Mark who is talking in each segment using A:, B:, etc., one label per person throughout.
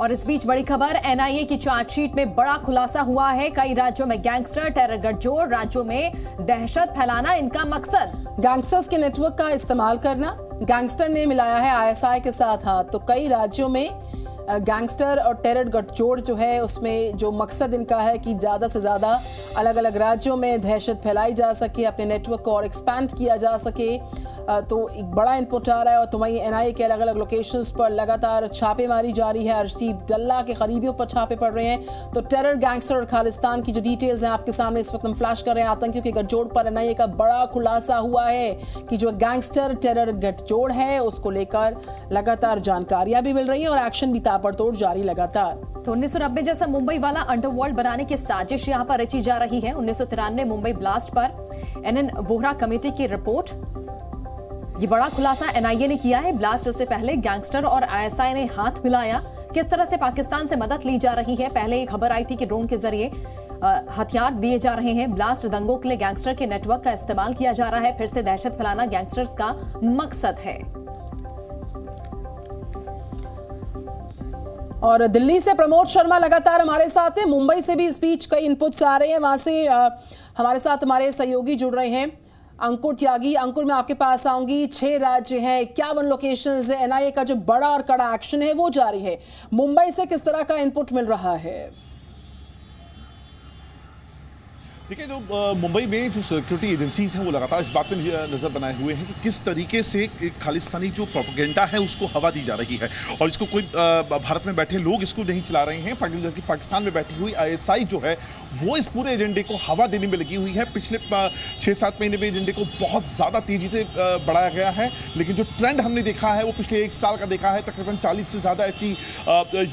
A: और इस बीच बड़ी खबर, एनआईए की चार्जशीट में बड़ा खुलासा हुआ है। कई राज्यों में गैंगस्टर, टेरर गठजोड़, राज्यों में दहशत फैलाना इनका मकसद।
B: गैंगस्टर्स के नेटवर्क का इस्तेमाल करना। गैंगस्टर ने मिलाया है आईएसआई के साथ हाथ। तो कई राज्यों में गैंगस्टर और टेरर गठजोड़ जो है उसमें जो मकसद इनका है कि ज़्यादा से ज़्यादा अलग अलग राज्यों में दहशत फैलाई जा सके, अपने नेटवर्क को और एक्सपैंड किया जा सके। तो एक बड़ा इनपुट आ रहा है। और तो वहीं एनआईए के अलग अलग लोकेशंस पर लगातार छापेमारी जारी है। अर्शदीप डल्ला के करीबियों पर छापे पड़ रहे हैं। तो टेरर, गैंगस्टर और खालिस्तान की जो डिटेल्स हैं आपके सामने इस वक्त हम फ्लैश कर रहे हैं। आतंकियों के गठजोड़ पर एनआईए का बड़ा खुलासा हुआ है कि जो गैंगस्टर टेरर गठजोड़ है उसको लेकर लगातार जानकारियां भी मिल रही हैं और एक्शन भी ताबड़तोड़ जारी लगातार।
A: तो 1990 जैसा मुंबई वाला अंडरवर्ल्ड बनाने की साजिश यहां पर रची जा रही है। 1993 मुंबई ब्लास्ट पर एनएन वोहरा कमेटी की रिपोर्ट, ये बड़ा खुलासा एनआईए ने किया है। ब्लास्ट से पहले गैंगस्टर और आईएसआई ने हाथ मिलाया। किस तरह से पाकिस्तान से मदद ली जा रही है। पहले एक खबर आई थी कि ड्रोन के जरिए हथियार दिए जा रहे हैं। ब्लास्ट दंगों के लिए गैंगस्टर के नेटवर्क का इस्तेमाल किया जा रहा है। फिर से दहशत फैलाना गैंगस्टर्स का मकसद है।
B: और दिल्ली से प्रमोद शर्मा लगातार हमारे साथ हैं। मुंबई से भी इस बीच कई इनपुट्स आ रहे हैं। वहां से हमारे साथ हमारे सहयोगी जुड़ रहे हैं, अंकुर त्यागी। अंकुर, मैं आपके पास आऊंगी। 6 राज्य हैं, 51 लोकेशंस है। एनआईए का जो बड़ा और कड़ा एक्शन है वो जारी है। मुंबई से किस तरह का इनपुट मिल रहा है?
C: देखिए, जो मुंबई में जो सिक्योरिटी एजेंसीज हैं वो लगातार इस बात पे नज़र बनाए हुए हैं कि किस तरीके से एक खालिस्तानी जो प्रोपेगेंडा है उसको हवा दी जा रही है। और इसको कोई भारत में बैठे लोग इसको नहीं चला रहे हैं। पाकिस्तान में बैठी हुई आईएसआई जो है वो इस पूरे एजेंडे को हवा देने में लगी हुई है। पिछले 6-7 महीने में एजेंडे को बहुत ज़्यादा तेज़ी से बढ़ाया गया है। लेकिन जो ट्रेंड हमने देखा है वो पिछले 1 साल का देखा है। तकरीबन 40 से ज़्यादा ऐसी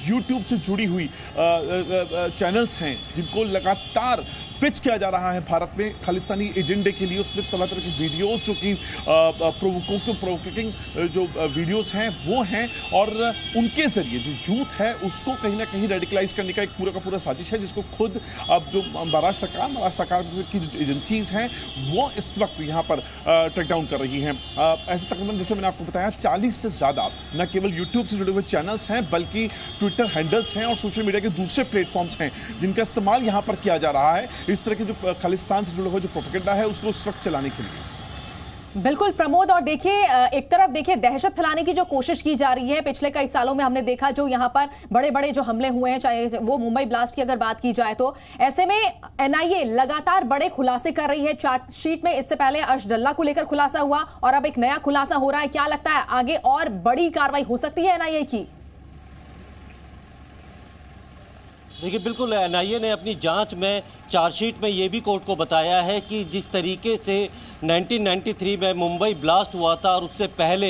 C: यूट्यूब से जुड़ी हुई चैनल्स हैं जिनको लगातार पिच किया जा रहा है भारत में खालिस्तानी एजेंडे के लिए। उसमें तरह तरह की वीडियोस जो कि प्रोवोकिंग जो वीडियोस हैं वो हैं और उनके जरिए जो यूथ है उसको कहीं ना कहीं रेडिकलाइज करने का एक पूरा का पूरा साजिश है, जिसको खुद अब जो महाराष्ट्र सरकार की जो एजेंसीज हैं वो इस वक्त यहाँ पर ट्रैक डाउन कर रही हैं। ऐसे तकरीबन जैसे मैंने आपको बताया 40 से ज़्यादा न केवल यूट्यूब से जुड़े हुए चैनल्स हैं बल्कि ट्विटर हैंडल्स हैं और सोशल मीडिया के दूसरे प्लेटफॉर्म्स हैं जिनका इस्तेमाल यहाँ पर किया जा रहा है इस तरह के जो खालिस्तान से जुड़ा हुआ जो प्रोपेगेंडा है उसको उस वक्त चलाने के लिए।
A: बिल्कुल प्रमोद, और देखिए एक तरफ देखिए दहशत फैलाने की जो कोशिश की जा रही है। पिछले कई सालों में हमने देखा जो यहाँ पर बड़े बड़े जो हमले हुए हैं, चाहे वो मुंबई ब्लास्ट की अगर बात की जाए तो ऐसे में एनआईए लगातार बड़े खुलासे कर रही है। चार्जशीट में इससे पहले अर्श डल्ला को लेकर खुलासा हुआ और अब एक नया खुलासा हो रहा है। क्या लगता है आगे और बड़ी कार्रवाई हो सकती है एनआईए की?
D: देखिए, बिल्कुल एनआईए ने अपनी जांच में चार्जशीट में ये भी कोर्ट को बताया है कि जिस तरीके से 1993 में मुंबई ब्लास्ट हुआ था और उससे पहले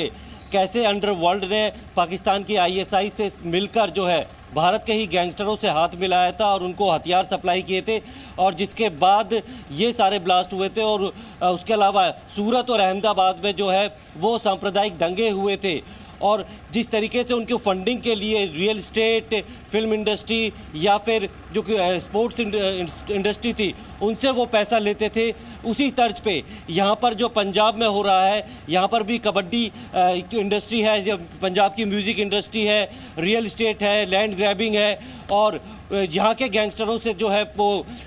D: कैसे अंडरवर्ल्ड ने पाकिस्तान की आईएसआई से मिलकर जो है भारत के ही गैंगस्टरों से हाथ मिलाया था और उनको हथियार सप्लाई किए थे और जिसके बाद ये सारे ब्लास्ट हुए थे। और उसके अलावा सूरत और अहमदाबाद में जो है वो सांप्रदायिक दंगे हुए थे और जिस तरीके से उनकी फंडिंग के लिए रियल एस्टेट, फिल्म इंडस्ट्री या फिर जो कि स्पोर्ट्स इंडस्ट्री थी उनसे वो पैसा लेते थे, उसी तर्ज पे यहाँ पर जो पंजाब में हो रहा है यहाँ पर भी कबड्डी इंडस्ट्री है, पंजाब की म्यूज़िक इंडस्ट्री है, रियल एस्टेट है, लैंड ग्रैबिंग है और यहाँ के गैंगस्टरों से जो है वो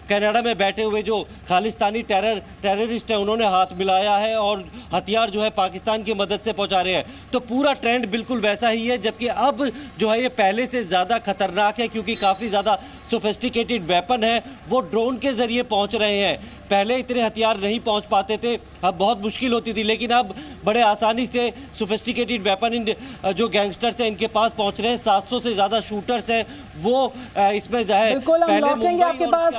D: कनाडा में बैठे हुए जो खालिस्तानी टेररिस्ट हैं उन्होंने हाथ मिलाया है और हथियार जो है पाकिस्तान की मदद से पहुँचा रहे हैं। तो पूरा ट्रेंड बिल्कुल वैसा ही है, जबकि अब जो है ये पहले से ज़्यादा खतरनाक है क्योंकि काफ़ी ज़्यादा सोफिस्टिकेटेड वेपन है वो ड्रोन के ज़रिए पहुँच रहे हैं। पहले इतने हथियार नहीं पहुँच पाते थे, अब बहुत मुश्किल होती थी, लेकिन अब बड़े आसानी से सोफिस्टिकेटेड वेपन जो गैंगस्टर्स हैं इनके पास पहुँच रहे हैं। 700 से ज़्यादा शूटर्स हैं वो इसमें
B: बिल्कुल हम लौटेंगे आपके पास।